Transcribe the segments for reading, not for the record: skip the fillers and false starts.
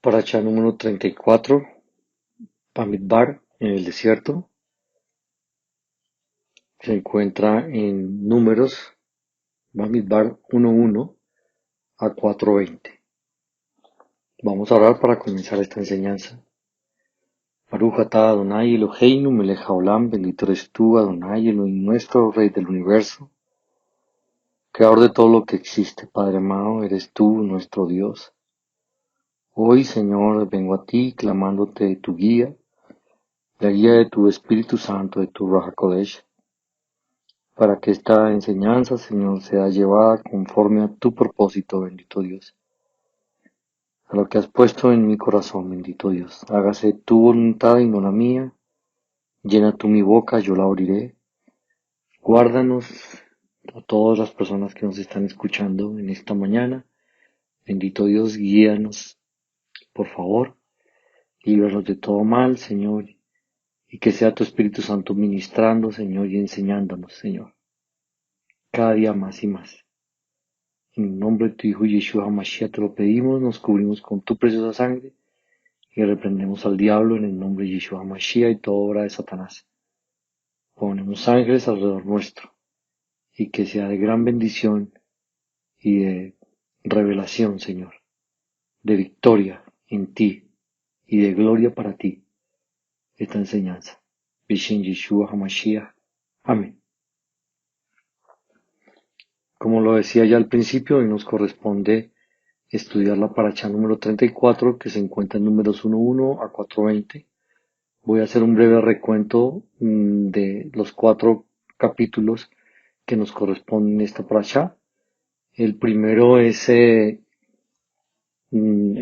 Paracha número 34, Bamidbar, en el desierto. Se encuentra en Números, Bamidbar 1:1 a 4:20. Vamos a orar para comenzar esta enseñanza. Baruch atah Adonai Eloheinu melech haolam, bendito eres tú, Adonai, Elohim nuestro, Rey del universo, Creador de todo lo que existe. Padre amado, eres tú, nuestro Dios. Hoy, Señor, vengo a ti clamándote de tu guía, la guía de tu Espíritu Santo, de tu Ruach HaKodesh, para que esta enseñanza, Señor, sea llevada conforme a tu propósito, bendito Dios, a lo que has puesto en mi corazón, bendito Dios. Hágase tu voluntad y no la mía. Llena tú mi boca, yo la abriré. Guárdanos a todas las personas que nos están escuchando en esta mañana. Bendito Dios, guíanos, por favor. Líbranos de todo mal, Señor, y que sea tu Espíritu Santo ministrando, Señor, y enseñándonos, Señor, cada día más y más. En el nombre de tu Hijo Yeshua HaMashiach te lo pedimos, nos cubrimos con tu preciosa sangre y reprendemos al diablo en el nombre de Yeshua HaMashiach y toda obra de Satanás. Ponemos ángeles alrededor nuestro y que sea de gran bendición y de revelación, Señor, de victoria en ti y de gloria para ti esta enseñanza. Bishen Yeshua HaMashiach. Amén. Como lo decía ya al principio, hoy nos corresponde estudiar la paracha número 34, que se encuentra en Números 1:1 a 4:20. Voy a hacer un breve recuento de los 4 capítulos que nos corresponden en esta paracha. El primero es el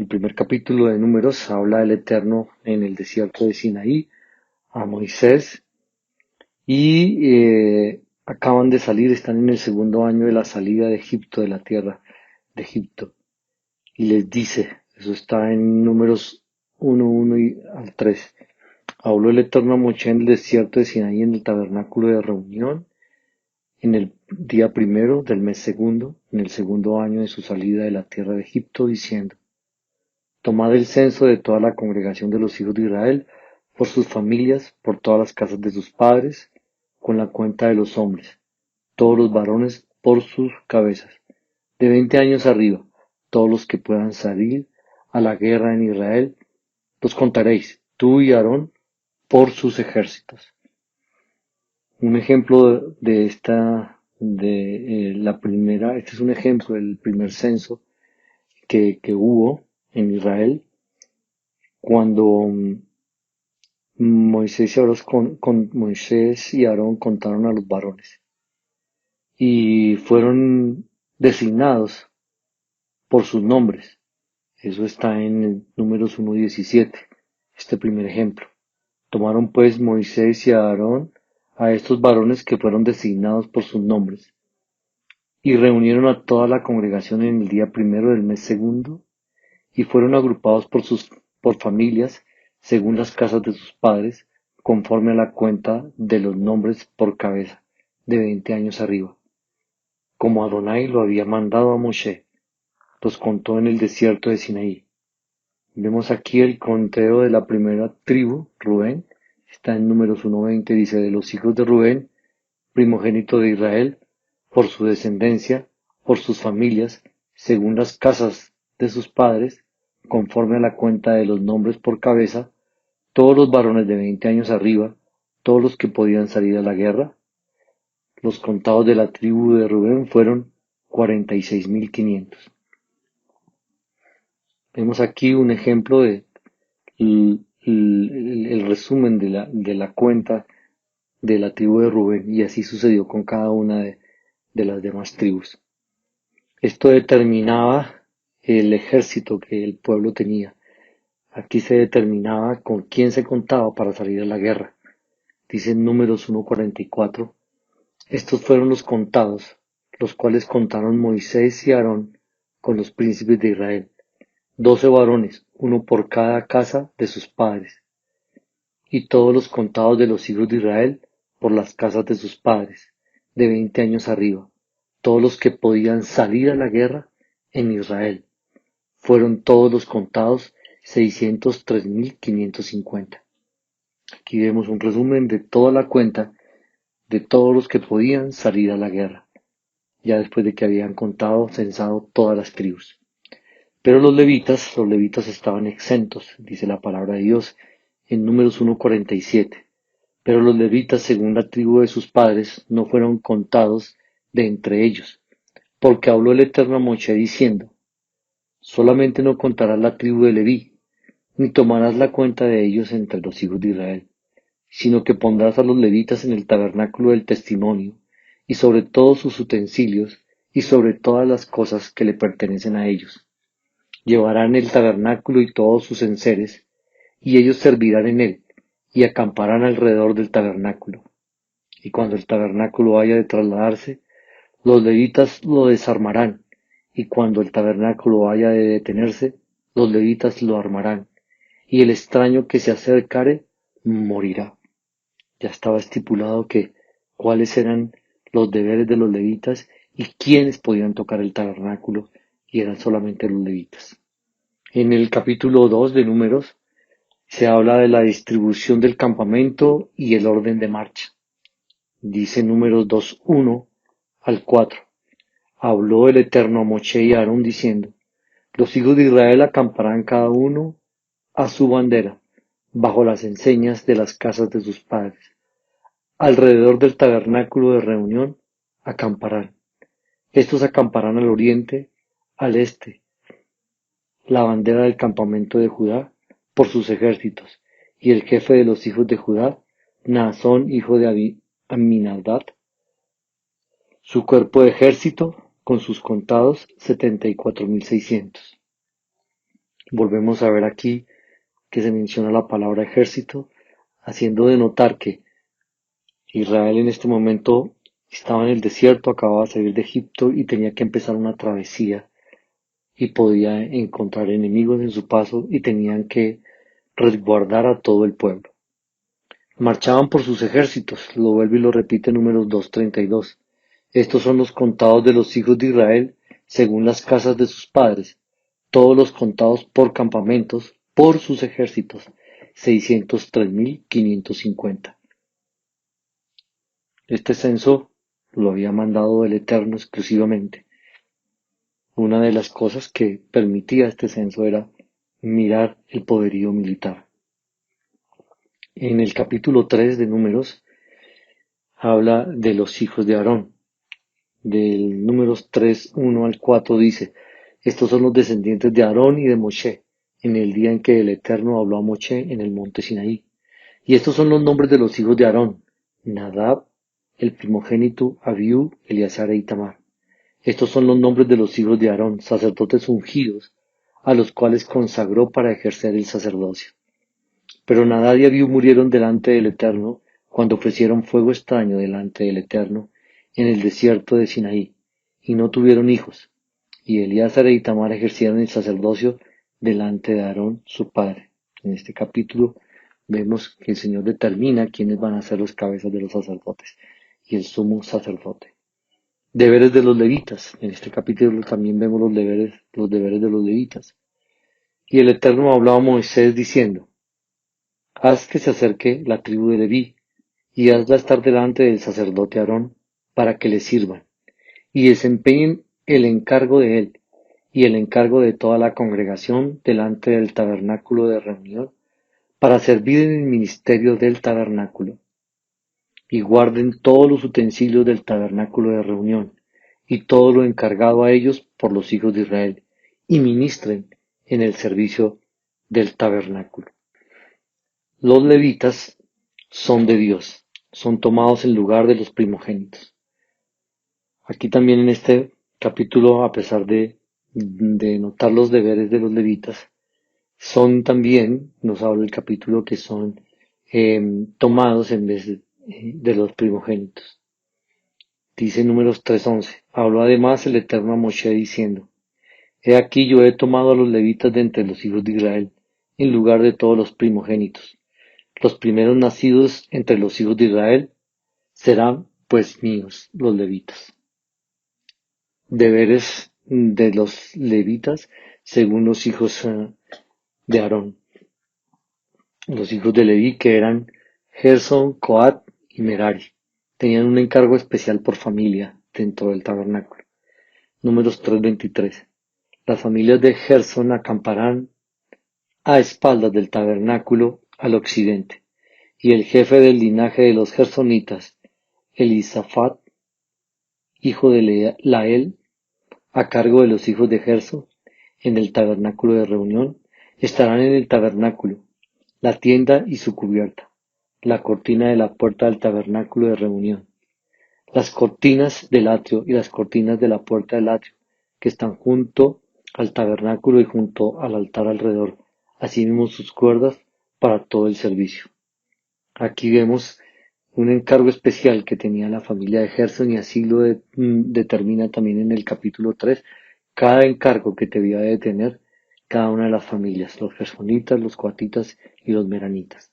primer capítulo de Números, habla del Eterno en el desierto de Sinaí a Moisés y acaban de salir, están en el segundo año de la salida de Egipto, de la tierra de Egipto. Y les dice, eso está en Números 1:1 al 3. Habló el Eterno a Moshe en el desierto de Sinaí en el tabernáculo de reunión, en el día primero del mes segundo, en el segundo año de su salida de la tierra de Egipto, diciendo: Tomad el censo de toda la congregación de los hijos de Israel, por sus familias, por todas las casas de sus padres, con la cuenta de los hombres, todos los varones por sus cabezas, de 20 años arriba, todos los que puedan salir a la guerra en Israel, los contaréis, tú y Aarón, por sus ejércitos. Un ejemplo este es un ejemplo del primer censo que hubo en Israel, cuando Moisés y Aarón contaron a los varones y fueron designados por sus nombres. Eso está en Números 1:17, este primer ejemplo. Tomaron pues Moisés y Aarón a estos varones que fueron designados por sus nombres, y reunieron a toda la congregación en el día primero del mes segundo, y fueron agrupados por familias, según las casas de sus padres, conforme a la cuenta de los nombres por cabeza, de 20 años arriba, como Adonai lo había mandado a Moshe. Los contó en el desierto de Sinaí. Vemos aquí el conteo de la primera tribu, Rubén, está en Números 1:20, dice: de los hijos de Rubén, primogénito de Israel, por su descendencia, por sus familias, según las casas de sus padres, conforme a la cuenta de los nombres por cabeza, todos los varones de 20 años arriba, todos los que podían salir a la guerra. Los contados de la tribu de Rubén fueron 46.500. Vemos aquí un ejemplo de el resumen de la cuenta de la tribu de Rubén, y así sucedió con cada una de las demás tribus. Esto determinaba el ejército que el pueblo tenía. Aquí se determinaba con quién se contaba para salir a la guerra. Dice en Números 1:44, estos fueron los contados, los cuales contaron Moisés y Aarón con los príncipes de Israel, 12 varones, uno por cada casa de sus padres, y todos los contados de los hijos de Israel por las casas de sus padres, de 20 años arriba, todos los que podían salir a la guerra en Israel. Fueron todos los contados 603.550. Aquí vemos un resumen de toda la cuenta de todos los que podían salir a la guerra, ya después de que habían censado todas las tribus. Pero los levitas estaban exentos, dice la palabra de Dios en Números 1:47. Pero los levitas, según la tribu de sus padres, no fueron contados de entre ellos, porque habló el Eterno a Moshe diciendo: solamente no contarás la tribu de Leví, ni tomarás la cuenta de ellos entre los hijos de Israel, sino que pondrás a los levitas en el tabernáculo del testimonio, y sobre todos sus utensilios, y sobre todas las cosas que le pertenecen a ellos. Llevarán el tabernáculo y todos sus enseres, y ellos servirán en él, y acamparán alrededor del tabernáculo. Y cuando el tabernáculo haya de trasladarse, los levitas lo desarmarán, y cuando el tabernáculo haya de detenerse, los levitas lo armarán, y el extraño que se acercare morirá. Ya estaba estipulado cuáles eran los deberes de los levitas y quiénes podían tocar el tabernáculo, y eran solamente los levitas. En el capítulo 2 de Números se habla de la distribución del campamento y el orden de marcha. Dice Números 2:1-4. Habló el Eterno a Moshe y a Aarón diciendo: los hijos de Israel acamparán cada uno a su bandera, bajo las enseñas de las casas de sus padres. Alrededor del tabernáculo de reunión acamparán. Estos acamparán al oriente, al este, la bandera del campamento de Judá, por sus ejércitos, y el jefe de los hijos de Judá, Naasón, hijo de Aminadab, su cuerpo de ejército, con sus contados 74.600. Volvemos a ver aquí que se menciona la palabra ejército, haciendo de notar que Israel en este momento estaba en el desierto, acababa de salir de Egipto y tenía que empezar una travesía, y podía encontrar enemigos en su paso y tenían que resguardar a todo el pueblo. Marchaban por sus ejércitos, lo vuelve y lo repite en Números 2:32. Estos son los contados de los hijos de Israel según las casas de sus padres, todos los contados por campamentos, por sus ejércitos, 603.550. Este censo lo había mandado el Eterno exclusivamente. Una de las cosas que permitía este censo era mirar el poderío militar. En el capítulo 3 de Números habla de los hijos de Aarón. Del Números 3:1-4 dice: estos son los descendientes de Aarón y de Moshe, en el día en que el Eterno habló a Moshe en el monte Sinaí. Y estos son los nombres de los hijos de Aarón: Nadab, el primogénito, Abiú, Eleazar e Itamar. Estos son los nombres de los hijos de Aarón, sacerdotes ungidos, a los cuales consagró para ejercer el sacerdocio. Pero Nadab y Abiú murieron delante del Eterno cuando ofrecieron fuego extraño delante del Eterno en el desierto de Sinaí, y no tuvieron hijos. Y Eleazar e Itamar ejercieron el sacerdocio delante de Aarón su padre. En este capítulo vemos que el Señor determina quiénes van a ser los cabezas de los sacerdotes y el sumo sacerdote. Deberes de los levitas. En este capítulo también vemos los deberes de los levitas. Y el Eterno hablaba a Moisés diciendo: haz que se acerque la tribu de Leví, y hazla estar delante del sacerdote Aarón, para que le sirvan, y desempeñen el encargo de él, y el encargo de toda la congregación delante del tabernáculo de reunión, para servir en el ministerio del tabernáculo. Y guarden todos los utensilios del tabernáculo de reunión, y todo lo encargado a ellos por los hijos de Israel, y ministren en el servicio del tabernáculo. Los levitas son de Dios, son tomados en lugar de los primogénitos. Aquí también en este capítulo, a pesar de notar los deberes de los levitas, son también, nos habla el capítulo, que son tomados en vez de los primogénitos. Dice Números 3:11, habló además el Eterno a Moshe diciendo: he aquí yo he tomado a los levitas de entre los hijos de Israel, en lugar de todos los primogénitos. Los primeros nacidos entre los hijos de Israel serán pues míos, los levitas. Deberes de los levitas según los hijos de Aarón. Los hijos de Leví, que eran Gersón, Coat y Merari, tenían un encargo especial por familia dentro del tabernáculo. Números 3:23. Las familias de Gersón acamparán a espaldas del tabernáculo al occidente, y el jefe del linaje de los gersonitas, Elisafat, hijo de Lael, a cargo de los hijos de Gerson, en el tabernáculo de reunión, estarán en el tabernáculo, la tienda y su cubierta, la cortina de la puerta del tabernáculo de reunión, las cortinas del atrio y las cortinas de la puerta del atrio, que están junto al tabernáculo y junto al altar alrededor, asimismo sus cuerdas para todo el servicio. Aquí vemos un encargo especial que tenía la familia de Gerson, y así lo determina también en el capítulo 3, cada encargo que debía de tener cada una de las familias, los gersonitas, los coatitas y los meranitas.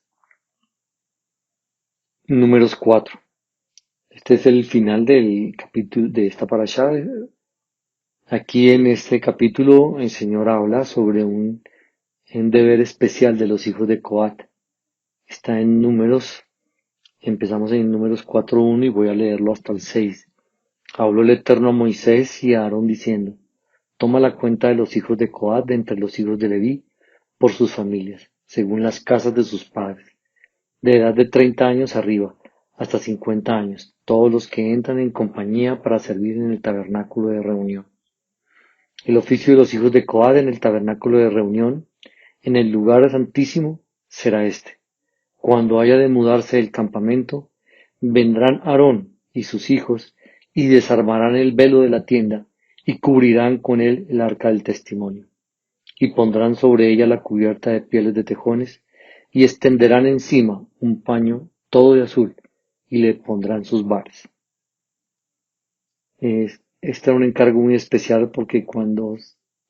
Números 4. Este es el final del capítulo de esta parashá. Aquí en este capítulo el Señor habla sobre un deber especial de los hijos de Coat. Está en Números. Empezamos en Números 4:1 y voy a leerlo hasta el 6. Habló el Eterno a Moisés y a Aarón diciendo: Toma la cuenta de los hijos de Coat de entre los hijos de Leví, por sus familias, según las casas de sus padres, de edad de 30 años arriba, hasta 50 años, todos los que entran en compañía para servir en el tabernáculo de reunión. El oficio de los hijos de Coat en el tabernáculo de reunión, en el lugar santísimo, será este. Cuando haya de mudarse el campamento, vendrán Aarón y sus hijos y desarmarán el velo de la tienda y cubrirán con él el arca del testimonio, y pondrán sobre ella la cubierta de pieles de tejones y extenderán encima un paño todo de azul y le pondrán sus varas. Este era un encargo muy especial porque cuando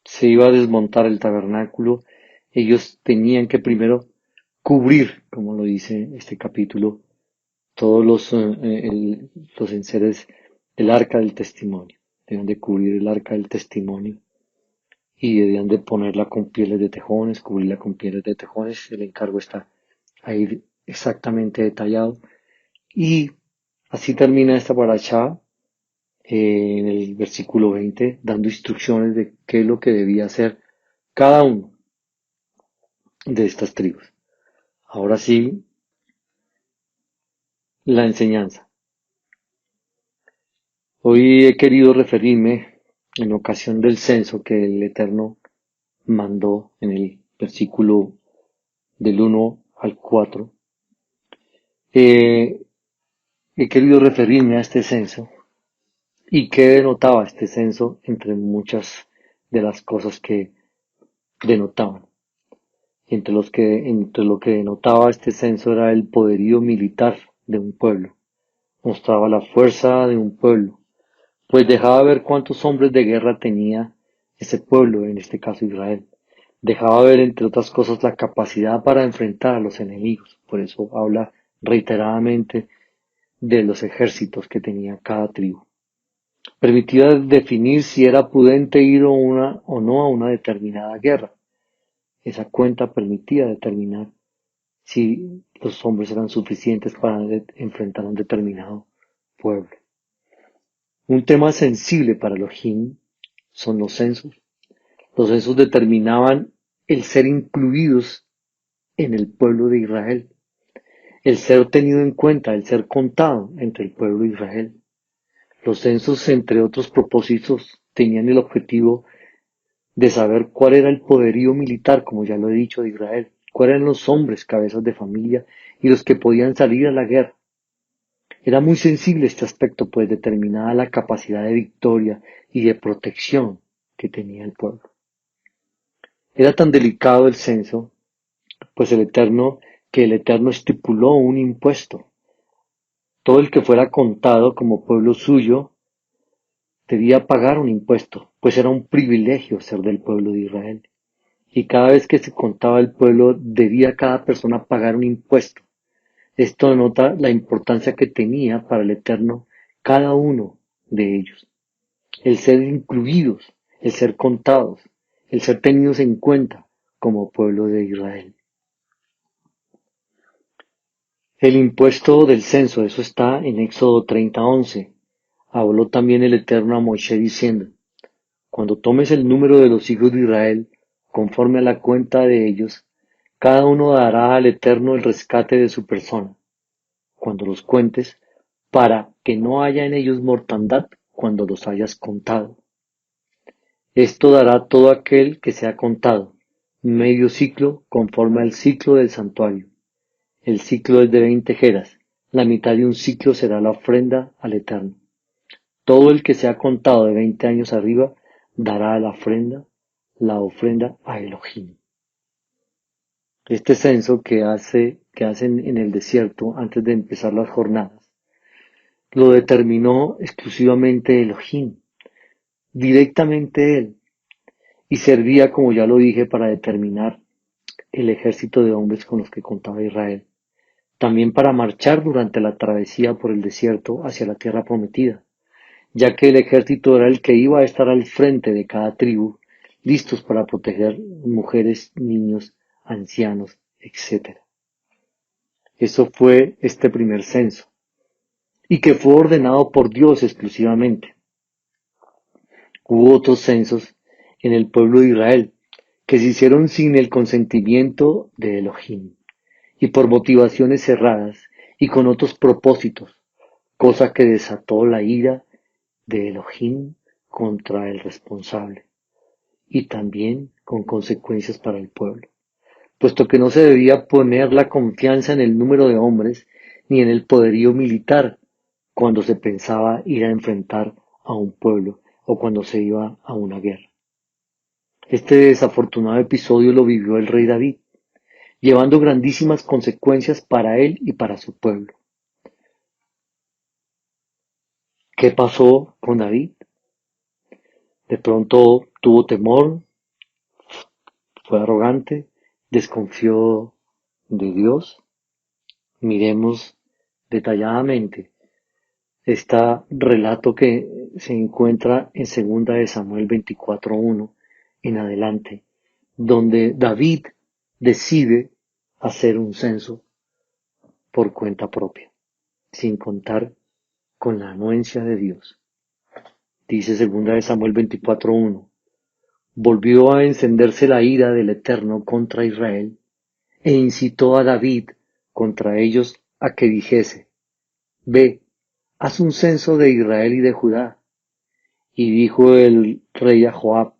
se iba a desmontar el tabernáculo, ellos tenían que primero cubrir, como lo dice este capítulo, todos los enseres del arca del testimonio. Debían de cubrir el arca del testimonio y debían de ponerla con pieles de tejones, cubrirla con pieles de tejones. El encargo está ahí exactamente detallado. Y así termina esta parashá en el versículo 20, dando instrucciones de qué es lo que debía hacer cada uno de estas tribus. Ahora sí, la enseñanza. Hoy he querido referirme en ocasión del censo que el Eterno mandó en el versículo del 1 al 4. He querido referirme a este censo y qué denotaba este censo entre muchas de las cosas que denotaban. Entre lo que denotaba este censo era el poderío militar de un pueblo. Mostraba la fuerza de un pueblo, pues dejaba ver cuántos hombres de guerra tenía ese pueblo, en este caso Israel. Dejaba ver, entre otras cosas, la capacidad para enfrentar a los enemigos. Por eso habla reiteradamente de los ejércitos que tenía cada tribu. Permitía definir si era prudente ir o no a una determinada guerra. Esa cuenta permitía determinar si los hombres eran suficientes para enfrentar a un determinado pueblo. Un tema sensible para Elohim son los censos. Los censos determinaban el ser incluidos en el pueblo de Israel, el ser tenido en cuenta, el ser contado entre el pueblo de Israel. Los censos, entre otros propósitos, tenían el objetivo de saber cuál era el poderío militar, como ya lo he dicho, de Israel, cuáles eran los hombres, cabezas de familia, y los que podían salir a la guerra. Era muy sensible este aspecto, pues determinaba la capacidad de victoria y de protección que tenía el pueblo. Era tan delicado el censo, pues que el Eterno estipuló un impuesto. Todo el que fuera contado como pueblo suyo debía pagar un impuesto, pues era un privilegio ser del pueblo de Israel. Y cada vez que se contaba el pueblo, debía cada persona pagar un impuesto. Esto denota la importancia que tenía para el Eterno cada uno de ellos. El ser incluidos, el ser contados, el ser tenidos en cuenta como pueblo de Israel. El impuesto del censo, eso está en Éxodo 30:11. Habló también el Eterno a Moisés diciendo: Cuando tomes el número de los hijos de Israel, conforme a la cuenta de ellos, cada uno dará al Eterno el rescate de su persona, cuando los cuentes, para que no haya en ellos mortandad cuando los hayas contado. Esto dará todo aquel que sea contado, medio ciclo conforme al ciclo del santuario. El ciclo es de 20 jeras, la mitad de un ciclo será la ofrenda al Eterno. Todo el que sea contado de 20 años arriba dará la ofrenda a Elohim. Este censo que hacen en el desierto antes de empezar las jornadas, lo determinó exclusivamente Elohim, directamente él, y servía, como ya lo dije, para determinar el ejército de hombres con los que contaba Israel, también para marchar durante la travesía por el desierto hacia la tierra prometida, ya que el ejército era el que iba a estar al frente de cada tribu, listos para proteger mujeres, niños, ancianos, etc. Eso fue este primer censo, y que fue ordenado por Dios exclusivamente. Hubo otros censos en el pueblo de Israel, que se hicieron sin el consentimiento de Elohim, y por motivaciones cerradas, y con otros propósitos, cosa que desató la ira de Elohim contra el responsable, y también con consecuencias para el pueblo, puesto que no se debía poner la confianza en el número de hombres ni en el poderío militar cuando se pensaba ir a enfrentar a un pueblo o cuando se iba a una guerra. Este desafortunado episodio lo vivió el rey David, llevando grandísimas consecuencias para él y para su pueblo. ¿Qué pasó con David? De pronto tuvo temor, fue arrogante, desconfió de Dios. Miremos detalladamente este relato que se encuentra en 2 de Samuel 24:1 en adelante, donde David decide hacer un censo por cuenta propia, sin contar con la anuencia de Dios. Dice 2 de Samuel 24:1: Volvió a encenderse la ira del Eterno contra Israel, e incitó a David contra ellos a que dijese: Ve, haz un censo de Israel y de Judá. Y dijo el rey a Joab,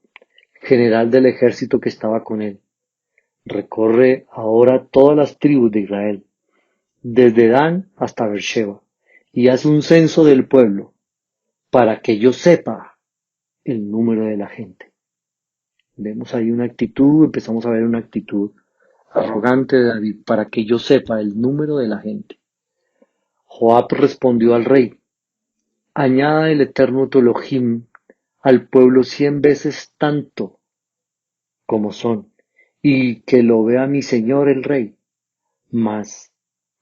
general del ejército que estaba con él: Recorre ahora todas las tribus de Israel, desde Dan hasta Beersheba, y haz un censo del pueblo, para que yo sepa el número de la gente. Vemos ahí empezamos a ver una actitud arrogante de David: para que yo sepa el número de la gente. Joab respondió al rey: Añada el Eterno tu Elohim al pueblo 100 veces tanto como son, y que lo vea mi señor el rey. Mas,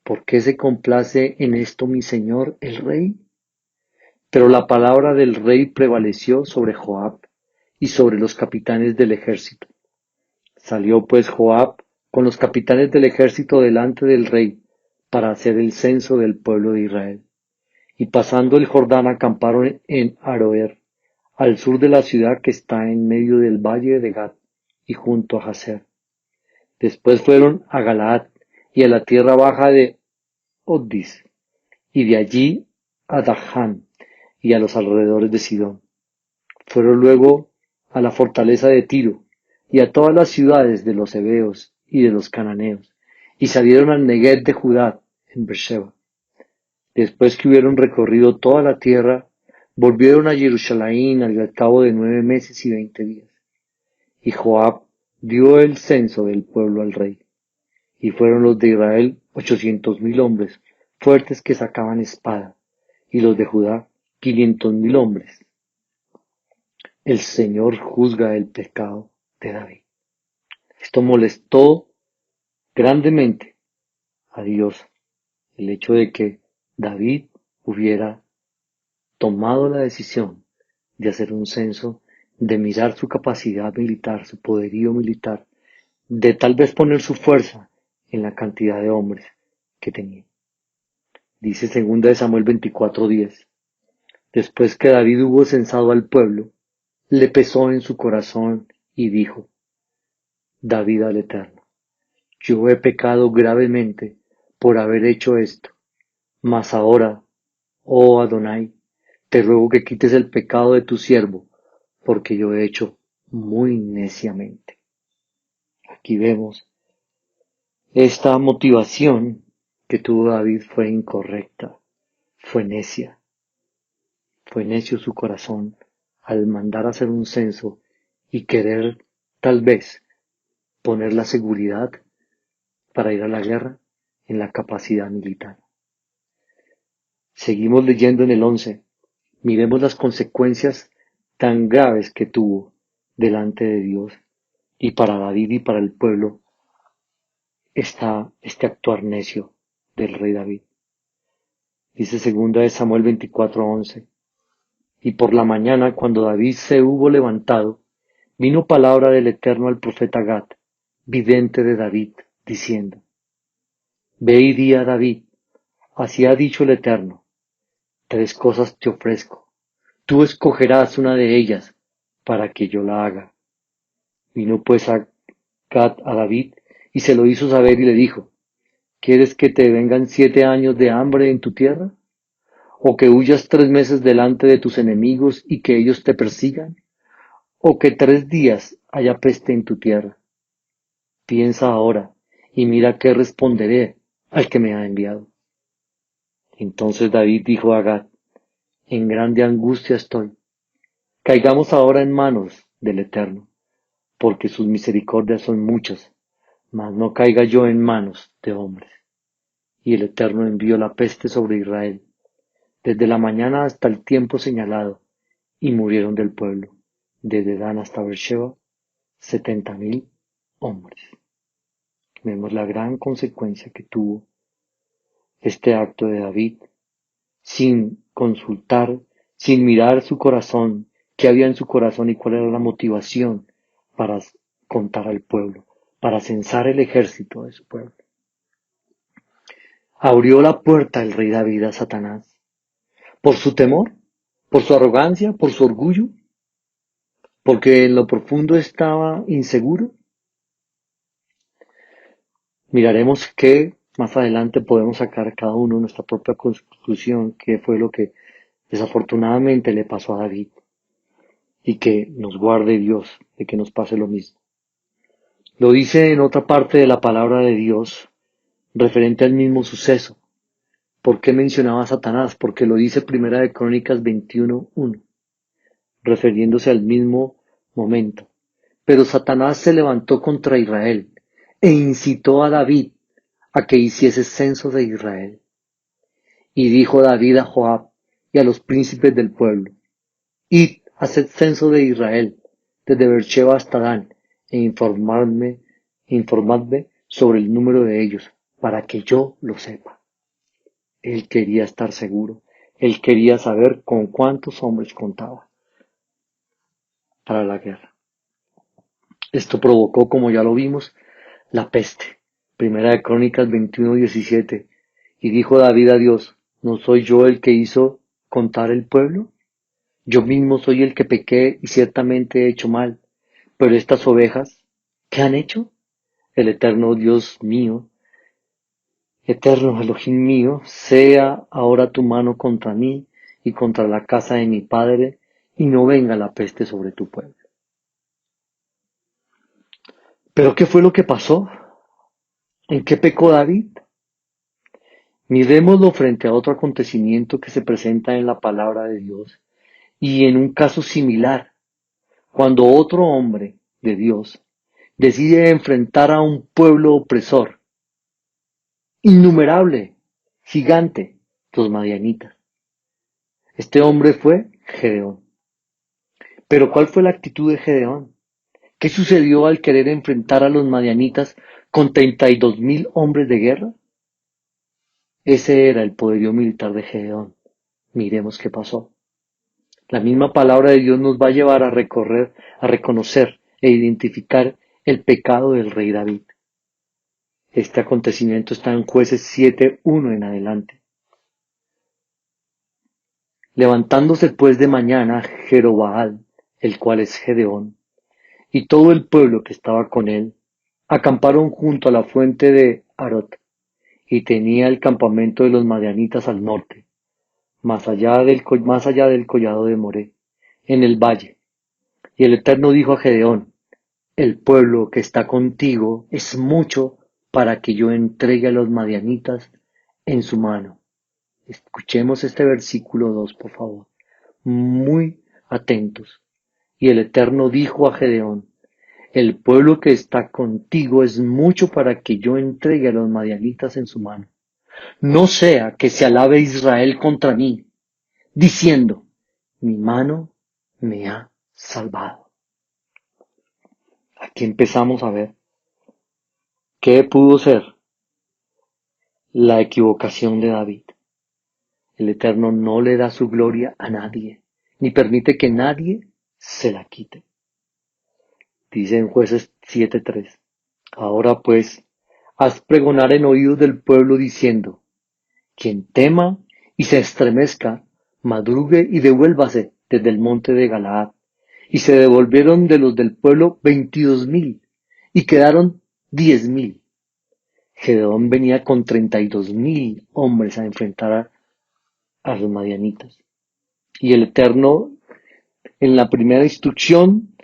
¿por qué se complace en esto mi señor el rey? Pero la palabra del rey prevaleció sobre Joab y sobre los capitanes del ejército. Salió pues Joab con los capitanes del ejército delante del rey para hacer el censo del pueblo de Israel. Y pasando el Jordán acamparon en Aroer, al sur de la ciudad que está en medio del valle de Gad y junto a Jazer. Después fueron a Galaad y a la tierra baja de Odis, y de allí a Daján y a los alrededores de Sidón. Fueron luego a la fortaleza de Tiro y a todas las ciudades de los heveos y de los cananeos, y salieron al Neguev de Judá en Beersheba. Después que hubieron recorrido toda la tierra, volvieron a Jerusalén al cabo de 9 meses y 20 días. Y Joab dio el censo del pueblo al rey. Y fueron los de Israel 800,000 hombres, fuertes que sacaban espada, y los de Judá 500,000 hombres. El Señor juzga el pecado de David. Esto molestó grandemente a Dios, el hecho de que David hubiera tomado la decisión de hacer un censo, de mirar su capacidad militar, su poderío militar, de tal vez poner su fuerza en la cantidad de hombres que tenía. Dice 2 Samuel 24:10. Después que David hubo censado al pueblo, le pesó en su corazón y dijo: David al Eterno: yo he pecado gravemente por haber hecho esto, mas ahora, oh Adonai, te ruego que quites el pecado de tu siervo, porque yo he hecho muy neciamente. Aquí vemos esta motivación que tuvo David fue incorrecta, fue necia, fue necio su corazón al mandar a hacer un censo y querer tal vez poner la seguridad para ir a la guerra en la capacidad militar. Seguimos leyendo en el 11. Miremos las consecuencias tan graves que tuvo delante de Dios y para David y para el pueblo está este actuar necio del rey David. Dice 2 Samuel 24:11. Y por la mañana, cuando David se hubo levantado, vino palabra del Eterno al profeta Gad, vidente de David, diciendo: Ve y di a David, así ha dicho el Eterno, 3 cosas te ofrezco, tú escogerás una de ellas para que yo la haga. Vino pues a Gad a David y se lo hizo saber y le dijo: ¿Quieres que te vengan 7 años de hambre en tu tierra? ¿O que huyas 3 meses delante de tus enemigos y que ellos te persigan? ¿O que 3 días haya peste en tu tierra? Piensa ahora y mira qué responderé al que me ha enviado. Entonces David dijo a Gad: en grande angustia estoy. Caigamos ahora en manos del Eterno, porque sus misericordias son muchas, mas no caiga yo en manos de hombres. Y el Eterno envió la peste sobre Israel, desde la mañana hasta el tiempo señalado, y murieron del pueblo, desde Dan hasta Beersheba, 70,000 hombres. Vemos la gran consecuencia que tuvo este acto de David, sin consultar, sin mirar su corazón, qué había en su corazón y cuál era la motivación para contar al pueblo, para censar el ejército de su pueblo. Abrió la puerta el rey David a Satanás, por su temor, por su arrogancia, por su orgullo, porque en lo profundo estaba inseguro. Miraremos que más adelante podemos sacar cada uno nuestra propia conclusión, que fue lo que desafortunadamente le pasó a David, y que nos guarde Dios de que nos pase lo mismo. Lo dice en otra parte de la palabra de Dios, referente al mismo suceso. ¿Por qué mencionaba a Satanás? Porque lo dice Primera de Crónicas 21:1, refiriéndose al mismo momento. Pero Satanás se levantó contra Israel e incitó a David a que hiciese censo de Israel. Y dijo David a Joab y a los príncipes del pueblo: Id, haced censo de Israel, desde Beersheba hasta Dan, e informadme sobre el número de ellos, para que yo lo sepa. Él quería estar seguro, él quería saber con cuántos hombres contaba para la guerra. Esto provocó, como ya lo vimos, la peste. Primera de Crónicas 21:17. Y dijo David a Dios: ¿no soy yo el que hizo contar el pueblo? Yo mismo soy el que pequé y ciertamente he hecho mal. Pero estas ovejas, ¿qué han hecho? El eterno Dios mío, eterno Elohim mío, sea ahora tu mano contra mí y contra la casa de mi padre, y no venga la peste sobre tu pueblo. ¿Pero qué fue lo que pasó? ¿En qué pecó David? Mirémoslo frente a otro acontecimiento que se presenta en la palabra de Dios, y en un caso similar, cuando otro hombre de Dios decide enfrentar a un pueblo opresor, innumerable, gigante, los madianitas. Este hombre fue Gedeón. Pero ¿cuál fue la actitud de Gedeón? ¿Qué sucedió al querer enfrentar a los madianitas con 32,000 hombres de guerra? Ese era el poderío militar de Gedeón. Miremos qué pasó. La misma palabra de Dios nos va a llevar a recorrer, a reconocer e identificar el pecado del rey David. Este acontecimiento está en Jueces 7:1 en adelante. Levantándose pues de mañana Jerobaal, el cual es Gedeón, y todo el pueblo que estaba con él, acamparon junto a la fuente de Arot, y tenía el campamento de los madianitas al norte, más allá del collado de Moré, en el valle. Y el Eterno dijo a Gedeón: el pueblo que está contigo es mucho para que yo entregue a los madianitas en su mano. Escuchemos este versículo 2, por favor. Muy atentos. Y el Eterno dijo a Gedeón: el pueblo que está contigo es mucho para que yo entregue a los madianitas en su mano. No sea que se alabe Israel contra mí, diciendo: mi mano me ha salvado. Aquí empezamos a ver qué pudo ser la equivocación de David. El Eterno no le da su gloria a nadie, ni permite que nadie se la quite. Dice en Jueces 7:3: ahora pues, haz pregonar en oídos del pueblo diciendo: quien tema y se estremezca, madrugue y devuélvase desde el monte de Galaad. Y se devolvieron de los del pueblo 22,000, y quedaron 10,000. Gedeón venía con 32,000 hombres a enfrentar a los madianitas. Y el Eterno, en la primera instrucción,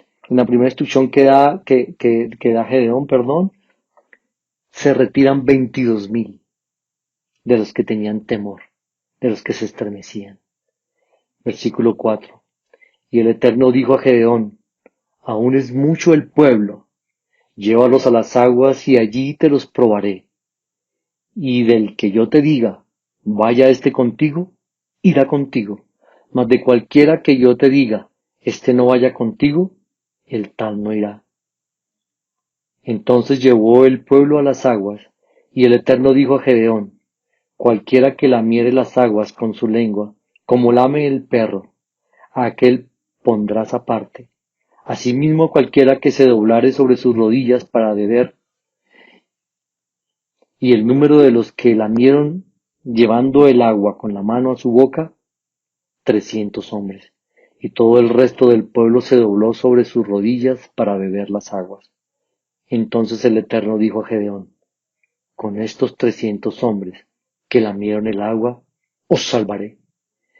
que da Gedeón, se retiran 22,000 de los que tenían temor, de los que se estremecían. Versículo 4. Y el Eterno dijo a Gedeón: aún es mucho el pueblo, llévalos a las aguas y allí te los probaré. Y del que yo te diga: vaya este contigo, irá contigo. Mas de cualquiera que yo te diga: este no vaya contigo, el tal no irá. Entonces llevó el pueblo a las aguas, y el Eterno dijo a Gedeón: cualquiera que lamiere las aguas con su lengua, como lame el perro, a aquel pondrás aparte. Asimismo cualquiera que se doblare sobre sus rodillas para beber. Y el número de los que lamieron llevando el agua con la mano a su boca, 300 hombres. Y todo el resto del pueblo se dobló sobre sus rodillas para beber las aguas. Entonces el Eterno dijo a Gedeón: con estos 300 hombres que lamieron el agua, os salvaré,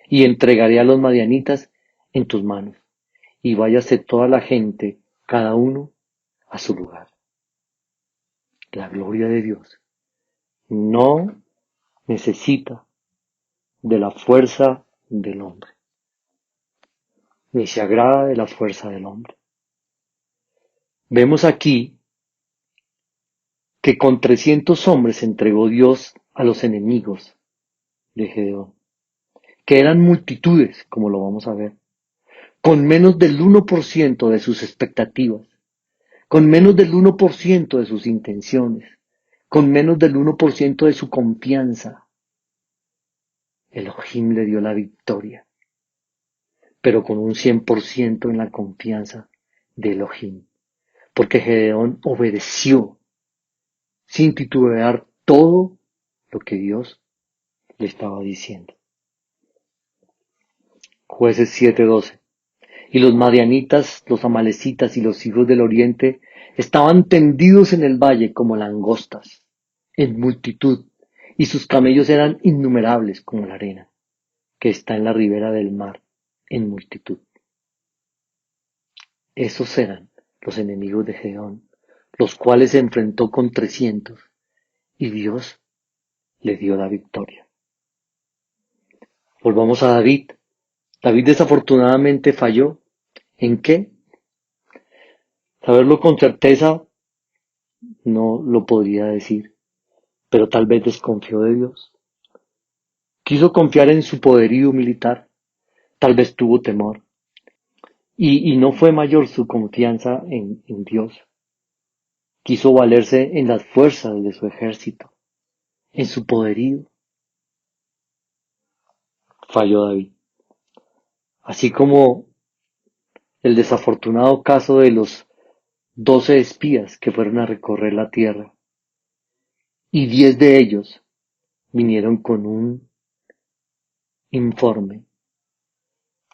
y entregaré a los madianitas en tus manos, y váyase toda la gente, cada uno a su lugar. La gloria de Dios no necesita de la fuerza del hombre, ni se agrada de la fuerza del hombre. Vemos aquí que con 300 hombres entregó Dios a los enemigos de Gedeón, que eran multitudes, como lo vamos a ver, con menos del 1% de sus expectativas, con menos del 1% de sus intenciones, con menos del 1% de su confianza. Elohim le dio la victoria, pero con un 100% en la confianza de Elohim, porque Gedeón obedeció sin titubear todo lo que Dios le estaba diciendo. Jueces 7:12. Y los madianitas, los amalecitas y los hijos del oriente estaban tendidos en el valle como langostas, en multitud, y sus camellos eran innumerables como la arena, que está en la ribera del mar, en multitud. Esos eran los enemigos de Gedeón, los cuales se enfrentó con 300, y Dios le dio la victoria. Volvamos a David. David desafortunadamente falló. ¿En qué? Saberlo con certeza no lo podría decir, pero tal vez desconfió de Dios. Quiso confiar en su poderío militar, tal vez tuvo temor, y no fue mayor su confianza en Dios. Quiso valerse en las fuerzas de su ejército, en su poderío. Falló David. Así como el desafortunado caso de los 12 espías que fueron a recorrer la tierra, y 10 de ellos vinieron con un informe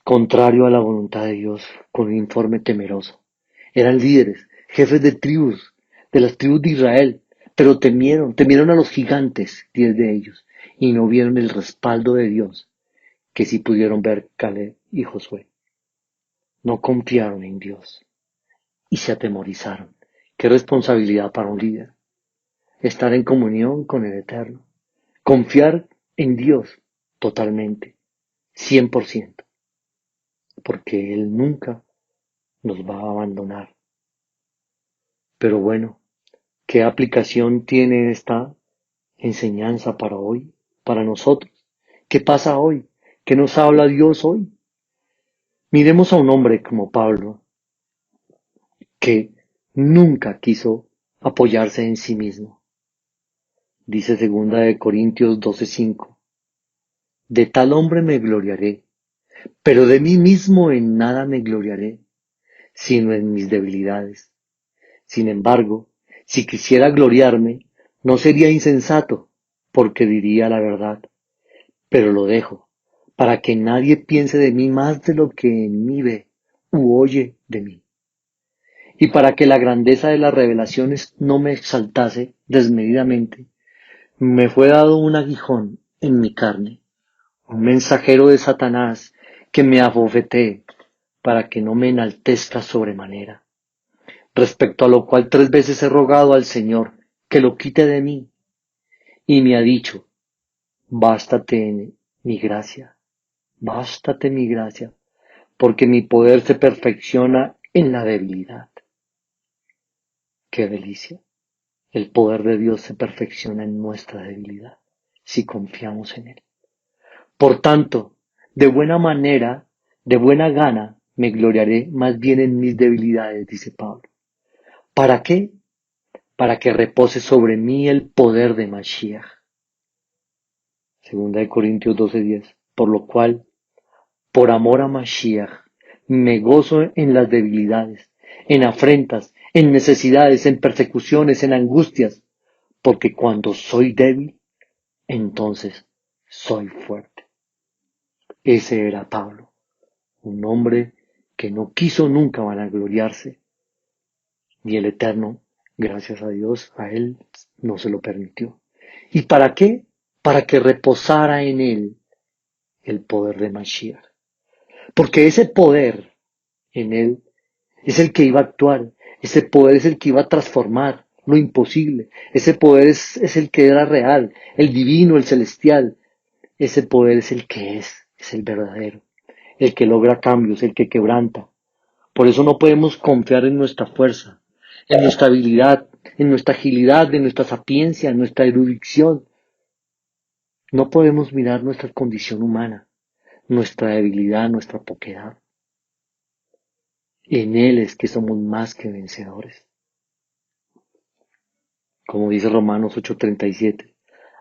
contrario a la voluntad de Dios, con un informe temeroso. Eran líderes, jefes de tribus, de las tribus de Israel, pero temieron a los gigantes, 10 de ellos, y no vieron el respaldo de Dios, que sí pudieron ver Caleb y Josué. No confiaron en Dios y se atemorizaron. Qué responsabilidad para un líder. Estar en comunión con el Eterno. Confiar en Dios totalmente, 100%, porque Él nunca nos va a abandonar. Pero bueno, ¿qué aplicación tiene esta enseñanza para hoy, para nosotros? ¿Qué pasa hoy? ¿Qué nos habla Dios hoy? Miremos a un hombre como Pablo, que nunca quiso apoyarse en sí mismo. Dice 2 Corintios 12:5, de tal hombre me gloriaré, pero de mí mismo en nada me gloriaré, sino en mis debilidades. Sin embargo, si quisiera gloriarme, no sería insensato, porque diría la verdad, pero lo dejo, para que nadie piense de mí más de lo que en mí ve u oye de mí, y para que la grandeza de las revelaciones no me exaltase desmedidamente, me fue dado un aguijón en mi carne, un mensajero de Satanás que me abofetee, para que no me enaltezca sobremanera. Respecto a lo cual 3 veces he rogado al Señor que lo quite de mí, y me ha dicho, bástate mi gracia, porque mi poder se perfecciona en la debilidad. ¡Qué delicia! El poder de Dios se perfecciona en nuestra debilidad, si confiamos en Él. Por tanto, de buena manera, de buena gana, me gloriaré más bien en mis debilidades, dice Pablo. ¿Para qué? Para que repose sobre mí el poder de Mashiach. 2 Corintios 12:10. Por lo cual, por amor a Mashiach, me gozo en las debilidades, en afrentas, en necesidades, en persecuciones, en angustias, porque cuando soy débil, entonces soy fuerte. Ese era Pablo, un hombre que no quiso nunca vanagloriarse, y el Eterno, gracias a Dios, a él no se lo permitió. ¿Y para qué? Para que reposara en él el poder de Mashiach. Porque ese poder en él es el que iba a actuar, ese poder es el que iba a transformar lo imposible, ese poder es el que era real, el divino, el celestial, ese poder es el que es el verdadero, el que logra cambios, el que quebranta. Por eso no podemos confiar en nuestra fuerza, en nuestra habilidad, en nuestra agilidad, en nuestra sapiencia, en nuestra erudición. No podemos mirar nuestra condición humana, nuestra debilidad, nuestra poquedad. En Él es que somos más que vencedores. Como dice Romanos 8:37,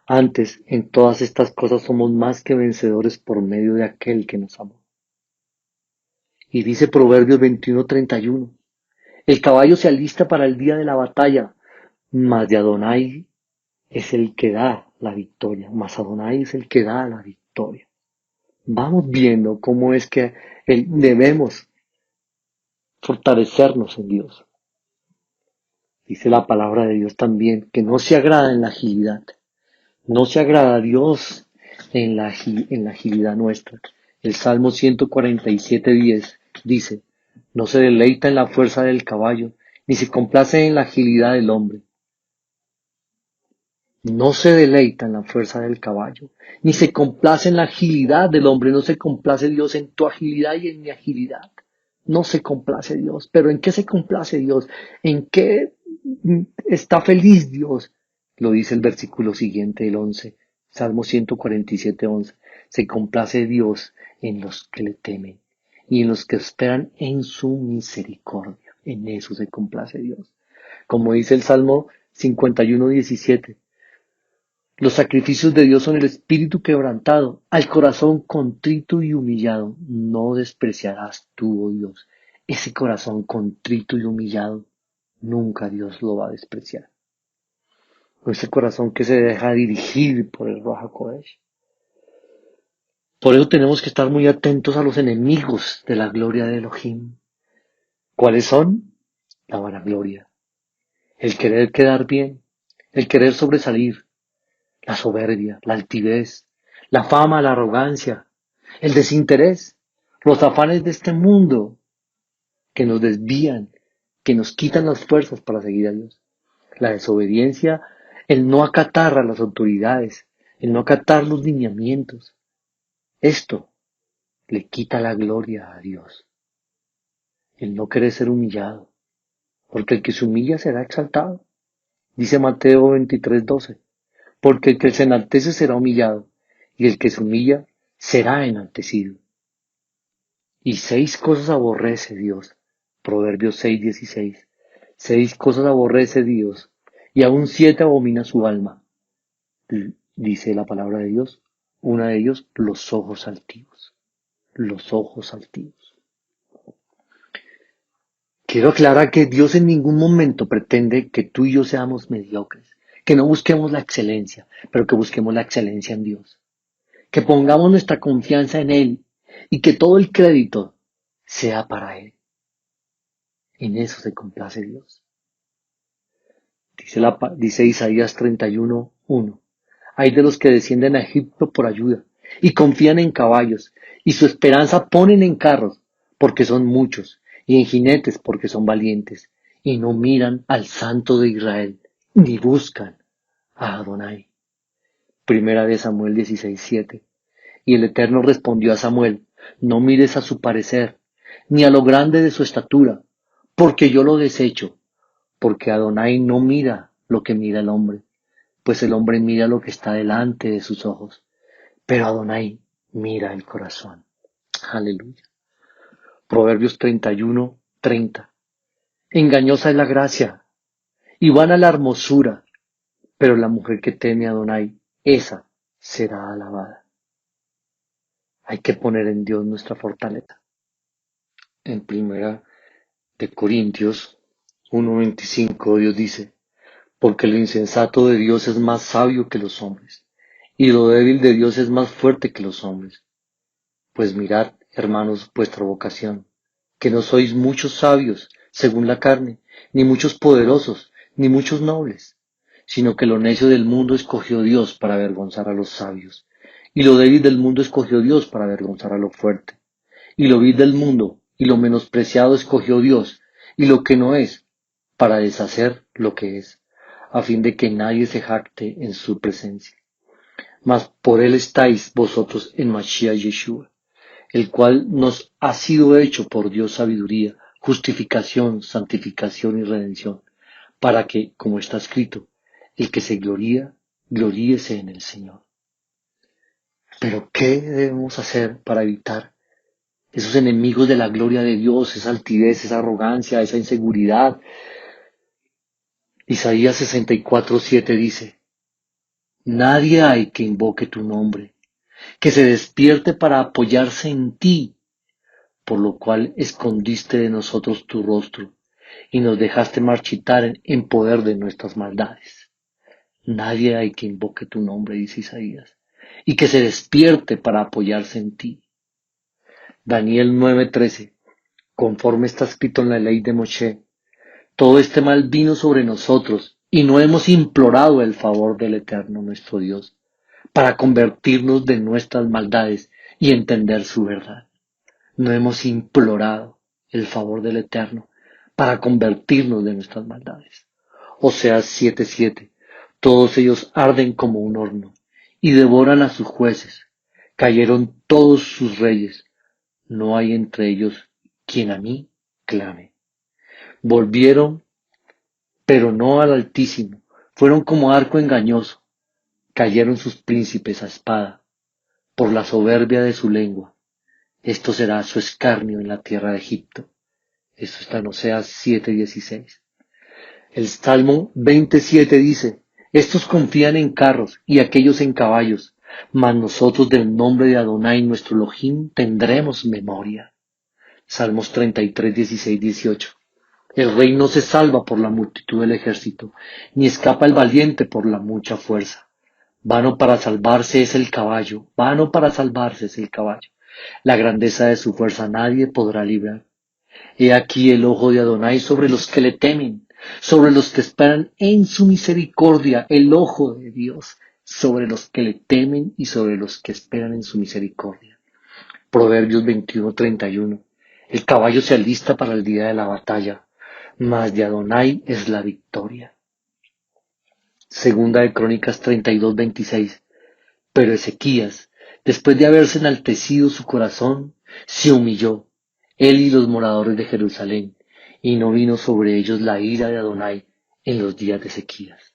antes en todas estas cosas somos más que vencedores por medio de aquel que nos amó. Y dice Proverbios 21:31, el caballo se alista para el día de la batalla, mas de Adonai es el que da la victoria, mas Adonai es el que da la victoria. Vamos viendo cómo es que debemos fortalecernos en Dios. Dice la palabra de Dios también que no se agrada en la agilidad. No se agrada a Dios en la agilidad nuestra. El Salmo 147:10 dice, no se deleita en la fuerza del caballo, ni se complace en la agilidad del hombre. No se deleita en la fuerza del caballo, ni se complace en la agilidad del hombre. No se complace Dios en tu agilidad y en mi agilidad. No se complace Dios. ¿Pero en qué se complace Dios? ¿En qué está feliz Dios? Lo dice el versículo siguiente, el 11. Salmo 147:11. Se complace Dios en los que le temen y en los que esperan en su misericordia. En eso se complace Dios. Como dice el Salmo 51:17. Los sacrificios de Dios son el espíritu quebrantado, al corazón contrito y humillado. No despreciarás tú, oh Dios, ese corazón contrito y humillado. nunca Dios lo va a despreciar. O ese corazón que se deja dirigir por el Ruach HaKodesh. Por eso tenemos que estar muy atentos a los enemigos de la gloria de Elohim. ¿Cuáles son? La vanagloria, el querer quedar bien, el querer sobresalir, la soberbia, la altivez, la fama, la arrogancia, el desinterés, los afanes de este mundo que nos desvían, que nos quitan las fuerzas para seguir a Dios. La desobediencia, el no acatar a las autoridades, el no acatar los lineamientos. Esto le quita la gloria a Dios. El no querer ser humillado, porque el que se humilla será exaltado. Dice Mateo 23:12, porque el que se enaltece será humillado, y el que se humilla será enaltecido. Y 6 cosas aborrece Dios. Proverbios 6:16. 6 cosas aborrece Dios, y aún 7 abomina su alma. Dice la palabra de Dios, una de ellos, los ojos altivos. Los ojos altivos. Quiero aclarar que Dios en ningún momento pretende que tú y yo seamos mediocres, que no busquemos la excelencia, pero que busquemos la excelencia en Dios, que pongamos nuestra confianza en Él y que todo el crédito sea para Él. En eso se complace Dios. Dice Isaías 31:1. Hay de los que descienden a Egipto por ayuda y confían en caballos y su esperanza ponen en carros porque son muchos y en jinetes porque son valientes y no miran al Santo de Israel ni buscan a Adonai. Primera de Samuel 16:7. Y el Eterno respondió a Samuel, no mires a su parecer ni a lo grande de su estatura, porque yo lo desecho, porque Adonai no mira lo que mira el hombre, pues el hombre mira lo que está delante de sus ojos, pero Adonai mira el corazón. Aleluya. Proverbios 31:30. Engañosa es la gracia y vana la hermosura, pero la mujer que teme a Adonai, esa será alabada. Hay que poner en Dios nuestra fortaleza. En primera de Corintios 1:25 Dios dice, porque lo insensato de Dios es más sabio que los hombres, y lo débil de Dios es más fuerte que los hombres. Pues mirad, hermanos, vuestra vocación, que no sois muchos sabios, según la carne, ni muchos poderosos, ni muchos nobles, sino que lo necio del mundo escogió Dios para avergonzar a los sabios, y lo débil del mundo escogió Dios para avergonzar a lo fuerte, y lo vil del mundo, y lo menospreciado escogió Dios, y lo que no es, para deshacer lo que es, a fin de que nadie se jacte en su presencia. Mas por él estáis vosotros en Mashiach Yeshua, el cual nos ha sido hecho por Dios sabiduría, justificación, santificación y redención, para que, como está escrito, el que se gloría, gloríese en el Señor. Pero ¿qué debemos hacer para evitar esos enemigos de la gloria de Dios, esa altivez, esa arrogancia, esa inseguridad? Isaías 64:7 dice, nadie hay que invoque tu nombre, que se despierte para apoyarse en ti, por lo cual escondiste de nosotros tu rostro y nos dejaste marchitar en poder de nuestras maldades. Nadie hay que invoque tu nombre, dice Isaías, y que se despierte para apoyarse en ti. Daniel 9:13. Conforme está escrito en la ley de Moshe, todo este mal vino sobre nosotros y no hemos implorado el favor del Eterno nuestro Dios para convertirnos de nuestras maldades y entender su verdad. No hemos implorado el favor del Eterno para convertirnos de nuestras maldades. Oseas 7:7. Todos ellos arden como un horno y devoran a sus jueces. Cayeron todos sus reyes. No hay entre ellos quien a mí clame. Volvieron, pero no al Altísimo. Fueron como arco engañoso. Cayeron sus príncipes a espada por la soberbia de su lengua. Esto será su escarnio en la tierra de Egipto. Esto está en Oseas 7:16. El Salmo 27 dice, estos confían en carros y aquellos en caballos, mas nosotros del nombre de Adonai nuestro Elohim tendremos memoria. Salmos 33:16-18. El rey no se salva por la multitud del ejército, ni escapa el valiente por la mucha fuerza. Vano para salvarse es el caballo, vano para salvarse es el caballo. La grandeza de su fuerza nadie podrá librar. He aquí el ojo de Adonai sobre los que le temen, sobre los que esperan en su misericordia, el ojo de Dios sobre los que le temen y sobre los que esperan en su misericordia. Proverbios 21:31. El caballo se alista para el día de la batalla, mas de Adonai es la victoria. Segunda de Crónicas 32:26. Pero Ezequías, después de haberse enaltecido su corazón, se humilló, él y los moradores de Jerusalén, y no vino sobre ellos la ira de Adonai en los días de Ezequías.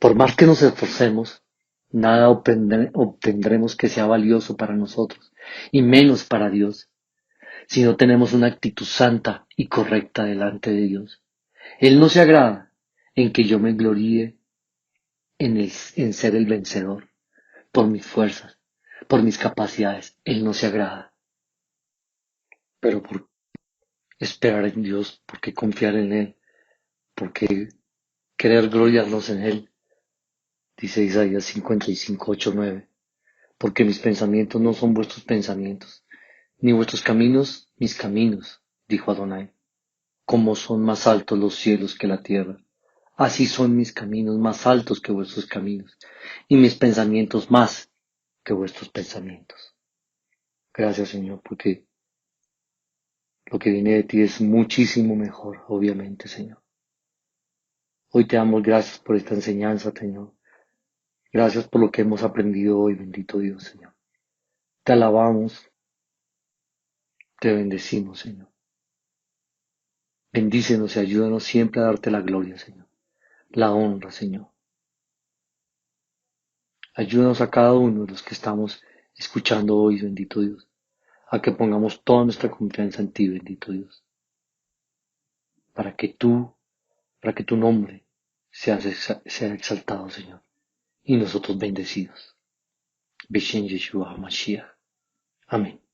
Por más que nos esforcemos, nada obtendremos que sea valioso para nosotros, y menos para Dios, si no tenemos una actitud santa y correcta delante de Dios. Él no se agrada en que yo me gloríe en ser el vencedor, por mis fuerzas, por mis capacidades. Él no se agrada. Pero por esperar en Dios, por qué confiar en Él, por qué querer gloriarnos en Él, dice Isaías 55:8-9. Porque mis pensamientos no son vuestros pensamientos, ni vuestros caminos mis caminos, dijo Adonai. Como son más altos los cielos que la tierra, así son mis caminos más altos que vuestros caminos, y mis pensamientos más que vuestros pensamientos. Gracias, Señor, porque lo que viene de ti es muchísimo mejor, obviamente, Señor. Hoy te damos gracias por esta enseñanza, Señor. Gracias por lo que hemos aprendido hoy, bendito Dios, Señor. Te alabamos, te bendecimos, Señor. Bendícenos y ayúdanos siempre a darte la gloria, Señor. La honra, Señor. Ayúdanos a cada uno de los que estamos escuchando hoy, bendito Dios, a que pongamos toda nuestra confianza en ti, bendito Dios, para que tu nombre sea exaltado, Señor, y nosotros bendecidos. Beshen Yeshua HaMashiach. Amén.